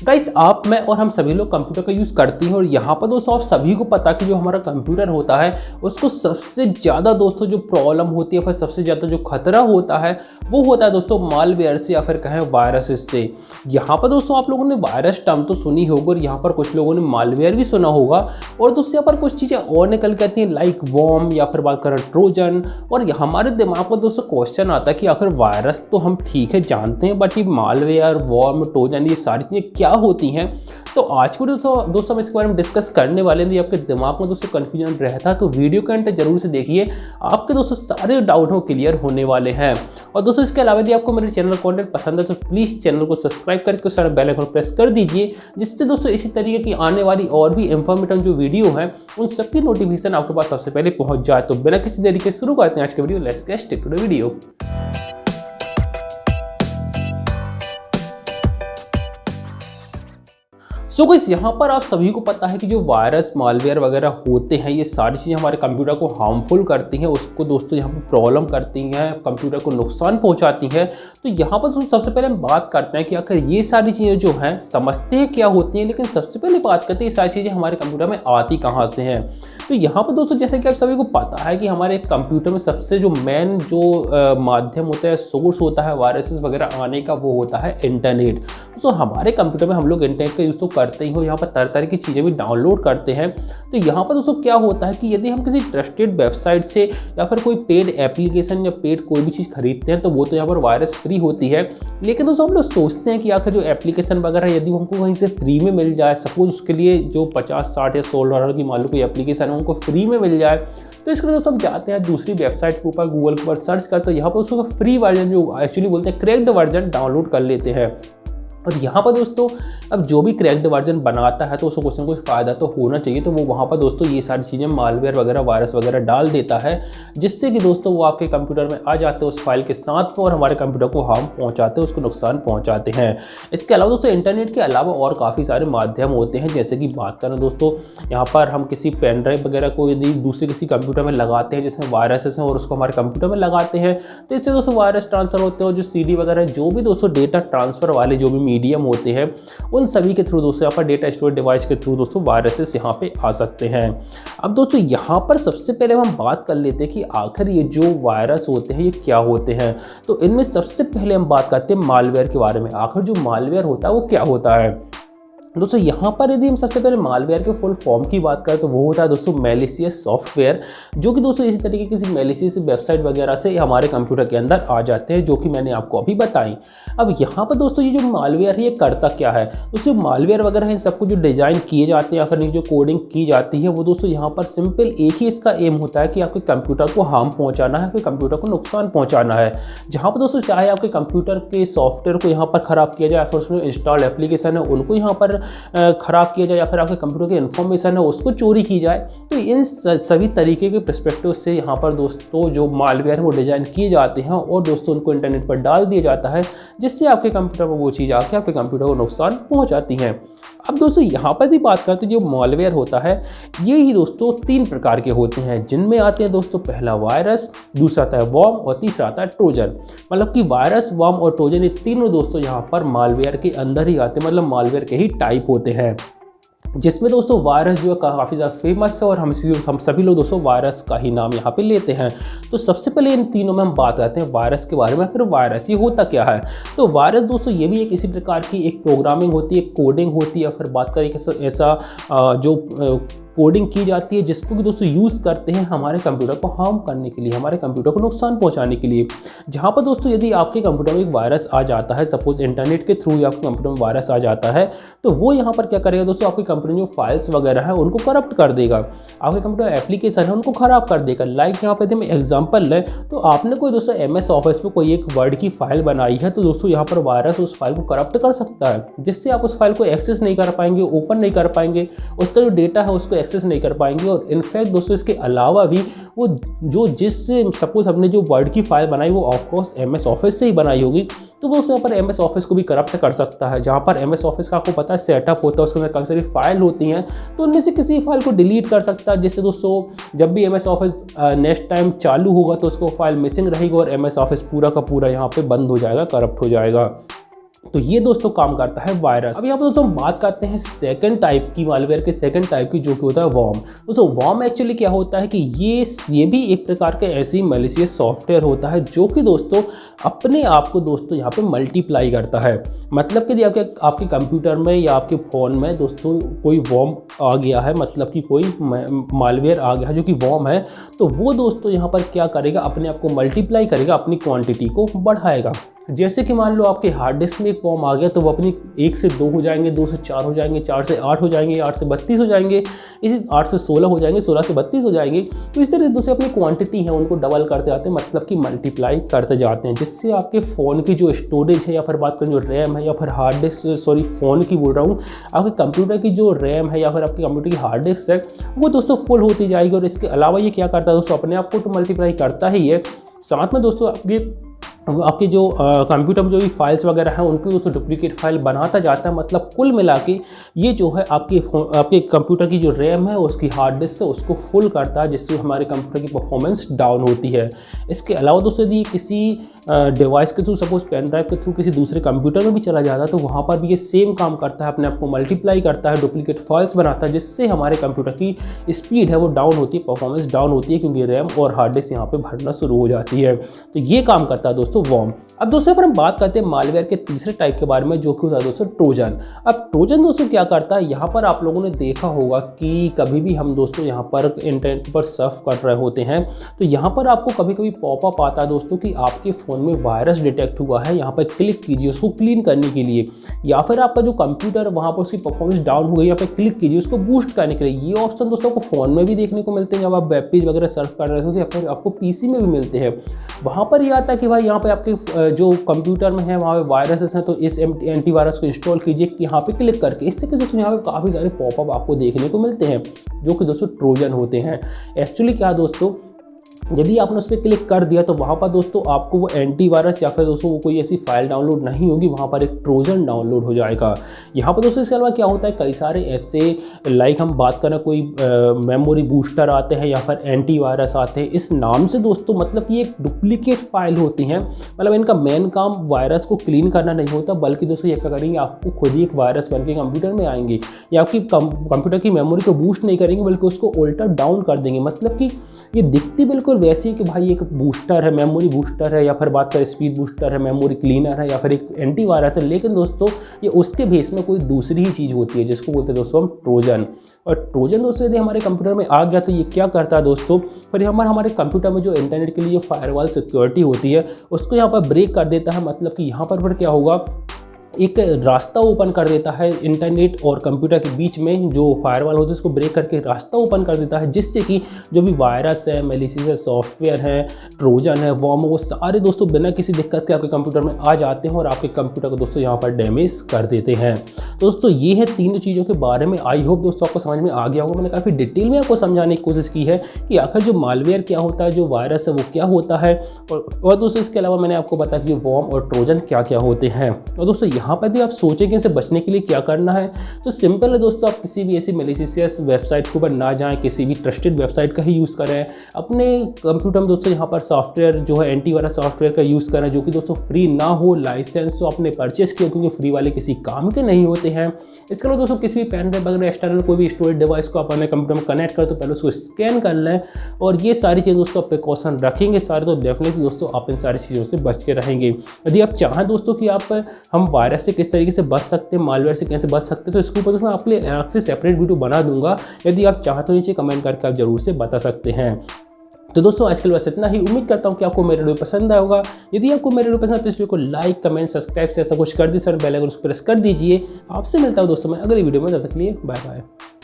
Guys आप मैं और हम सभी लोग कंप्यूटर का यूज़ करते हैं और यहाँ पर दोस्तों आप सभी को पता कि जो हमारा कंप्यूटर होता है उसको सबसे ज़्यादा दोस्तों जो प्रॉब्लम होती है फिर सबसे ज़्यादा जो खतरा होता है वो होता है दोस्तों मालवेयर से या फिर कहें वायरसेस से। यहाँ पर दोस्तों आप लोगों ने वायरस टर्म तो सुनी होगी और यहाँ पर कुछ लोगों ने मालवेयर भी सुना होगा और दोस्तों यहाँ पर कुछ चीज़ें और निकल के आती हैं लाइक वॉर्म या फिर बात करें ट्रोजन। और हमारे दिमाग पर दोस्तों क्वेश्चन आता है कि आखिर वायरस तो हम ठीक है जानते हैं बट ये मालवेयर वॉर्म ट्रोजन ये सारी चीज़ें क्या होती हैं। तो आज को दोस्तों हम इसके बारे में डिस्कस करने वाले हैं। आपके दिमाग में दोस्तों कंफ्यूजन रहता है तो वीडियो के अंत तक जरूर से देखिए, आपके दोस्तों सारे डाउट हो क्लियर होने वाले हैं। और दोस्तों इसके अलावा यदि आपको मेरे चैनल कंटेंट पसंद है तो प्लीज़ चैनल को सब्सक्राइब करके उस बेल आइकन प्रेस कर दीजिए, जिससे दोस्तों इसी तरीके की आने वाली और भी इंफॉर्मेटिव जो वीडियो है उन सबकी नोटिफिकेशन आपके पास सबसे पहले पहुंच जाए। तो बिना किसी देरी के शुरू करते हैं आज के वीडियो। Let's get started to the video. So guys यहाँ पर आप सभी को पता है कि जो वायरस मालवेयर वगैरह होते हैं ये सारी चीज़ें हमारे कंप्यूटर को हार्मफुल करती हैं, उसको दोस्तों यहाँ पर प्रॉब्लम करती हैं, कंप्यूटर को नुकसान पहुँचाती हैं। तो यहाँ पर दोस्तों सबसे पहले हम बात करते हैं कि आखिर ये सारी चीज़ें जो हैं समझते हैं क्या होती हैं, लेकिन सबसे पहले बात करते हैं ये सारी चीज़ें हमारे कंप्यूटर में आती कहाँ से हैं। तो यहाँ पर दोस्तों जैसे कि आप सभी को पता है कि हमारे कंप्यूटर में सबसे जो मेन जो माध्यम होता है, सोर्स होता है वायरसेस वगैरह आने का, वो होता है इंटरनेट। तो हमारे कंप्यूटर में हम लोग इंटरनेट का यूज़ तो करते ही हो, यहाँ पर तरह तरह की चीज़ें भी डाउनलोड करते हैं। तो यहाँ पर दोस्तों क्या होता है कि यदि हम किसी ट्रस्टेड वेबसाइट से या फिर कोई पेड एप्लीकेशन या पेड कोई भी चीज़ खरीदते हैं तो वो तो यहाँ पर वायरस फ्री होती है। लेकिन दोस्तों हम लोग सोचते हैं कि आखिर जो एप्लीकेशन वगैरह यदि हमको कहीं से फ्री में मिल जाए, सपोज उसके लिए जो 50, 60 या $100 की मान लो कोई एप्लीकेशन है उनको फ्री में मिल जाए, तो इसके लिए दोस्तों हम जाते हैं दूसरी वेबसाइट के ऊपर, गूगल के ऊपर सर्च करते हैं, यहाँ पर उसको फ्री वर्जन जो एक्चुअली बोलते हैं क्रैक्ड वर्जन डाउनलोड कर लेते हैं। और यहाँ पर दोस्तों अब जो भी क्रैक्ड वर्जन बनाता है तो उसको कुछ ना कुछ फ़ायदा तो होना चाहिए, तो वो वहाँ पर दोस्तों ये सारी चीज़ें मालवेयर वगैरह वायरस वगैरह डाल देता है, जिससे कि दोस्तों वो आपके कंप्यूटर में आ जाते हैं उस फाइल के साथ में और हमारे कंप्यूटर को हार्म पहुँचाते हैं, उसको नुकसान पहुँचाते हैं। इसके अलावा दोस्तों इंटरनेट के अलावा और काफ़ी सारे माध्यम होते हैं, जैसे कि बात करें दोस्तों यहाँ पर हम किसी पेन ड्राइव वगैरह को यदि दूसरे किसी कंप्यूटर में लगाते हैं जिसमें वायरसेस हैं और उसको हमारे कंप्यूटर में लगाते हैं तो इससे दोस्तों वायरस ट्रांसफ़र होते हैं और जो CD वगैरह जो भी दोस्तों डेटा ट्रांसफ़र वाले जो भी मीडियम होते हैं उन सभी के थ्रू दोस्तों यहाँ पर डेटा स्टोरेज डिवाइस के थ्रू दोस्तों वायरसेस यहाँ पे आ सकते हैं। अब दोस्तों यहाँ पर सबसे पहले हम बात कर लेते हैं कि आखिर ये जो वायरस होते हैं ये क्या होते हैं। तो इनमें सबसे पहले हम बात करते हैं मालवेयर के बारे में। आखिर जो मालवेयर होता है वो क्या होता है दोस्तों। यहाँ पर यदि हम सबसे पहले मालवेयर के फुल फॉर्म की बात करें तो वो होता है दोस्तों मैलिशियस सॉफ्टवेयर, जो कि दोस्तों इसी तरीके की किसी मैलिशियस वेबसाइट वगैरह से हमारे कंप्यूटर के अंदर आ जाते हैं, जो कि मैंने आपको अभी बताई। अब यहाँ पर दोस्तों ये जो मालवेयर है ये करता क्या है। दोस्तों मालवेयर वगैरह है इन सबको जो डिज़ाइन किए जाते हैं या फिर जो कोडिंग की जाती है वो दोस्तों यहाँ पर सिंपल एक ही इसका एम होता है कि आपके कंप्यूटर को हार्म पहुँचाना है, आपके कंप्यूटर को नुकसान पहुँचाना है। जहाँ पर दोस्तों चाहे आपके कंप्यूटर के सॉफ्टवेयर को यहाँ पर ख़राब किया जाए, फिर उसमें इंस्टॉल एप्लीकेशन है उनको यहाँ पर ख़राब किया जाए, या फिर आपके कंप्यूटर की इन्फॉर्मेशन है उसको चोरी की जाए, तो इन सभी तरीके के पर्सपेक्टिव से यहाँ पर दोस्तों जो मालवेयर है वो डिज़ाइन किए जाते हैं और दोस्तों उनको इंटरनेट पर डाल दिया जाता है, जिससे आपके कंप्यूटर पर वो चीज़ आके आपके कंप्यूटर को नुकसान पहुँचाती हैं। अब दोस्तों यहाँ पर भी बात करते हैं जो मालवेयर होता है ये ही दोस्तों 3 प्रकार के होते हैं, जिनमें आते हैं दोस्तों पहला वायरस, दूसरा आता है वॉर्म और तीसरा आता है ट्रोजन। मतलब कि वायरस, वॉर्म और ट्रोजन ये तीनों दोस्तों यहाँ पर मालवेयर के अंदर ही आते हैं, मतलब मालवेयर के ही टाइप होते हैं, जिसमें दोस्तों वायरस जो है काफ़ी ज़्यादा फेमस है और हम सभी लोग दोस्तों वायरस का ही नाम यहाँ पे लेते हैं। तो सबसे पहले इन तीनों में हम बात करते हैं वायरस के बारे में। फिर वायरस ये होता क्या है। तो वायरस दोस्तों ये भी एक इसी प्रकार की एक प्रोग्रामिंग होती है, कोडिंग होती है, या फिर बात करें ऐसा जो कोडिंग की जाती है जिसको कि दोस्तों यूज़ करते हैं हमारे कंप्यूटर को हार्म करने के लिए, हमारे कंप्यूटर को नुकसान पहुंचाने के लिए। जहां पर दोस्तों यदि आपके कंप्यूटर में एक वायरस आ जाता है, सपोज इंटरनेट के थ्रू आपके कंप्यूटर में वायरस आ जाता है, तो वो यहाँ पर क्या करेगा दोस्तों, आपके कंप्यूटर जो फाइल्स वगैरह है उनको करप्ट कर देगा, आपके कंप्यूटर एप्लीकेशन है उनको ख़राब कर देगा। लाइक यहाँ पर यदि मैं एग्जाम्पल लें तो आपने कोई दोस्तों MS ऑफिस में कोई एक वर्ड की फाइल बनाई है, तो दोस्तों यहाँ पर वायरस उस फाइल को करप्ट कर सकता है, जिससे आप उस फाइल को एक्सेस नहीं कर पाएंगे, ओपन नहीं कर पाएंगे, उसका जो डेटा है उसको एक्सेस नहीं कर पाएंगे। और इनफैक्ट दोस्तों इसके अलावा भी वो जो जिससे सपोज हमने जो वर्ड की फाइल बनाई वो ऑफकोर्स MS ऑफिस से ही बनाई होगी, तो दोस्तों यहाँ पर MS ऑफिस को भी करप्ट कर सकता है। जहाँ पर MS ऑफिस का आपको पता है सेटअप होता है, उसके अंदर काफ़ी सारी फाइल होती हैं, तो उनमें से किसी फाइल को डिलीट कर सकता है, जिससे दोस्तों जब भी MS ऑफिस नेक्स्ट टाइम चालू होगा तो उसको फाइल मिसिंग रहेगी और MS ऑफिस पूरा का पूरा यहाँ पे बंद हो जाएगा, करप्ट हो जाएगा। तो ये दोस्तों काम करता है वायरस। अब यहाँ पर दोस्तों हम बात करते हैं सेकंड टाइप की मालवेयर के, सेकंड टाइप की, जो कि होता है वॉर्म। दोस्तों वॉर्म एक्चुअली क्या होता है कि ये भी एक प्रकार का ऐसी मैलिशियस सॉफ्टवेयर होता है जो कि दोस्तों अपने आप को दोस्तों यहाँ पे मल्टीप्लाई करता है। मतलब कि यदि आपके कंप्यूटर में या आपके फ़ोन में दोस्तों कोई वॉर्म आ गया है, मतलब कि कोई मालवेयर आ गया है जो कि वॉर्म है, तो वो दोस्तों यहाँ पर क्या करेगा, अपने आप को मल्टीप्लाई करेगा, अपनी क्वांटिटी को बढ़ाएगा। जैसे कि मान लो आपके हार्ड डिस्क में एक वॉर्म आ गया तो वो अपनी 1 से 2 हो जाएंगे, 2 से 4 हो जाएंगे, 4 से 8 हो जाएंगे, 8 से 32 हो जाएंगे, इसी 8 से 16 हो जाएंगे, 16 से 32 हो जाएंगे। तो इस तरह से दूसरे अपनी क्वांटिटी है उनको डबल करते जाते हैं, मतलब कि मल्टीप्लाई करते जाते हैं, जिससे आपके फ़ोन की जो स्टोरेज है या फिर बात करें जो रैम है या फिर हार्ड डिस्क, सॉरी फ़ोन की बोल रहा हूँ, आपके कंप्यूटर की जो रैम है या फिर आपके कंप्यूटर की हार्ड डिस्क है वो दोस्तों फुल होती जाएगी। और इसके अलावा ये क्या करता है दोस्तों, अपने आप को तो मल्टीप्लाई करता ही है, साथ में दोस्तों आपके जो कंप्यूटर में जो भी फाइल्स वगैरह हैं उनकी दोस्तों डुप्लीकेट फाइल बनाता जाता है। मतलब कुल मिला के ये जो है आपके कंप्यूटर की जो रैम है उसकी हार्ड डिस्क है उसको फुल करता है, जिससे हमारे कंप्यूटर की परफॉर्मेंस डाउन होती है। इसके अलावा दोस्तों यदि किसी डिवाइस के थ्रू, सपोज पेन ड्राइव के थ्रू किसी दूसरे कंप्यूटर में भी चला जाता है तो वहाँ पर भी ये सेम काम करता है, अपने आप को मल्टीप्लाई करता है, डुप्लीकेट फाइल्स बनाता है, जिससे हमारे कंप्यूटर की स्पीड है वो डाउन होती है, परफॉर्मेंस डाउन होती है, क्योंकि रैम और हार्ड डिस्क यहाँ पे भरना शुरू हो जाती है। तो ये काम करता है दोस्तों वॉर्म। अब दोस्तों पर हम बात करते हैं मालवेयर के तीसरे टाइप के बारे में, जो कि होता है दोस्तों ट्रोजन। अब ट्रोजन दोस्तों क्या करता है, यहाँ पर आप लोगों ने देखा होगा कि कभी भी हम दोस्तों यहाँ पर इंटरनेट पर सर्फ कर रहे होते हैं तो यहाँ पर आपको कभी कभी पॉपअप आता है दोस्तों कि आपके फ़ोन में वायरस डिटेक्ट हुआ है, यहाँ पर क्लिक कीजिए उसको क्लीन करने के लिए, या फिर आपका जो कंप्यूटर वहाँ पर उसकी परफॉर्मेंस डाउन हो गई, यहाँ पर क्लिक कीजिए उसको बूस्ट करने के लिए। ये ऑप्शन दोस्तों आपको फ़ोन में भी देखने को मिलते हैं जब आप वेब पेज वगैरह सर्फ कर रहे होते हैं, या फिर आपको पीसी में भी मिलते हैं। वहाँ पर ये आता है कि भाई यहाँ पर आपके जो कंप्यूटर में है वहाँ पे वायरसेस हैं तो इस एंटीवायरस को इंस्टॉल कीजिए, यहाँ पे क्लिक करके। इस तरीके से दोस्तों यहाँ पे काफ़ी सारे पॉपअप आपको देखने को मिलते हैं जो कि दोस्तों ट्रोजन होते हैं। एक्चुअली क्या दोस्तों, यदि आपने उस पर क्लिक कर दिया तो वहाँ पर दोस्तों आपको वो एंटीवायरस या फिर दोस्तों वो कोई ऐसी फाइल डाउनलोड नहीं होगी, वहाँ पर एक ट्रोजन डाउनलोड हो जाएगा। यहाँ पर दोस्तों इसके अलावा क्या होता है, कई सारे ऐसे लाइक हम बात करें कोई मेमोरी बूस्टर आते हैं या फिर एंटीवायरस आते हैं, इस नाम से दोस्तों मतलब कि एक डुप्लीकेट फाइल होती हैं। मतलब इनका मेन काम वायरस को क्लीन करना नहीं होता, बल्कि दोस्तों ये क्या करेंगे, आपको खुद ही एक वायरस बन के कंप्यूटर में आएंगे, या आपकी कंप्यूटर की मेमोरी को बूस्ट नहीं करेंगे बल्कि उसको उल्टा डाउन कर देंगे। मतलब कि ये दिखती बिल्कुल वैसी कि भाई एक बूस्टर है, मेमोरी बूस्टर है, या फिर बात करें स्पीड बूस्टर है, मेमोरी क्लीनर है, या फिर एक एंटीवायरस है, लेकिन दोस्तों ये उसके बेस में कोई दूसरी ही चीज़ होती है जिसको बोलते हैं दोस्तों हम ट्रोजन। और ट्रोजन दोस्तों यदि हमारे कंप्यूटर में आ गया तो ये क्या करता है दोस्तों, फिर हमारे कंप्यूटर में जो इंटरनेट के लिए जो फायरवॉल सिक्योरिटी होती है उसको यहाँ पर ब्रेक कर देता है। मतलब कि यहाँ पर क्या होगा, एक रास्ता ओपन कर देता है इंटरनेट और कंप्यूटर के बीच में, जो फायरवॉल होता है उसको ब्रेक करके रास्ता ओपन कर देता है, जिससे कि जो भी वायरस है, मैलिशियस सॉफ्टवेयर है, ट्रोजन है, वॉर्म, वो सारे दोस्तों बिना किसी दिक्कत के आपके कंप्यूटर में आ जाते हैं और आपके कंप्यूटर को दोस्तों यहाँ पर डैमेज कर देते हैं। तो दोस्तों ये है तीन चीज़ों के बारे में। आई होप दोस्तों आपको समझ में आ गया होगा। मैंने काफ़ी डिटेल में आपको समझाने की कोशिश की है कि आखिर जो मालवेयर क्या होता है, जो वायरस है वो क्या होता है, और दोस्तों इसके अलावा मैंने आपको बताया कि वॉर्म और ट्रोजन क्या क्या होते हैं। और दोस्तों यहाँ पर भी आप सोचें कि इनसे बचने के लिए क्या करना है, तो सिंपल है दोस्तों, आप किसी भी ऐसी मैलिशियस वेबसाइट के ऊपर ना जाएं, किसी भी ट्रस्टेड वेबसाइट का ही यूज़ करें। अपने कंप्यूटर में दोस्तों यहाँ पर सॉफ्टवेयर जो है एंटीवायरस सॉफ्टवेयर का यूज़ करें, जो कि दोस्तों फ्री ना हो, लाइसेंस तो आपने परचेस किया, क्योंकि फ्री वाले किसी काम के नहीं होते हैं। इसके अलावा दोस्तों किसी भी पेन ड्राइव वगैरह एक्सटर्नल कोई भी स्टोरेज डिवाइस को अपने कंप्यूटर में कनेक्ट करें तो पहले उसको स्कैन कर लें, और ये सारी चीज़ें दोस्तों प्रिकॉशन रखेंगे सारे, तो डेफिनेटली दोस्तों आप इन सारी चीज़ों से बच के रहेंगे। यदि आप चाहें दोस्तों कि हम वायरस से किस तरीके से बच सकते हैं, मालवेयर से कैसे बच सकते हैं, तो इसके ऊपर मैं आपके लिए अलग से सेपरेट वीडियो बना दूंगा। यदि आप चाहें तो नीचे कमेंट करके आप जरूर से बता सकते हैं। तो दोस्तों आज के लिए बस इतना ही। उम्मीद करता हूँ कि आपको मेरा वीडियो पसंद आया होगा। यदि आपको मेरा वीडियो पसंद है तो इस वीडियो को लाइक, कमेंट, सब्सक्राइब से ऐसा कुछ कर दीजिए, बेल आइकन को प्रेस कर दीजिए। आपसे मिलता हूँ दोस्तों मैं अगली वीडियो में, तब तक के लिए बाय बाय।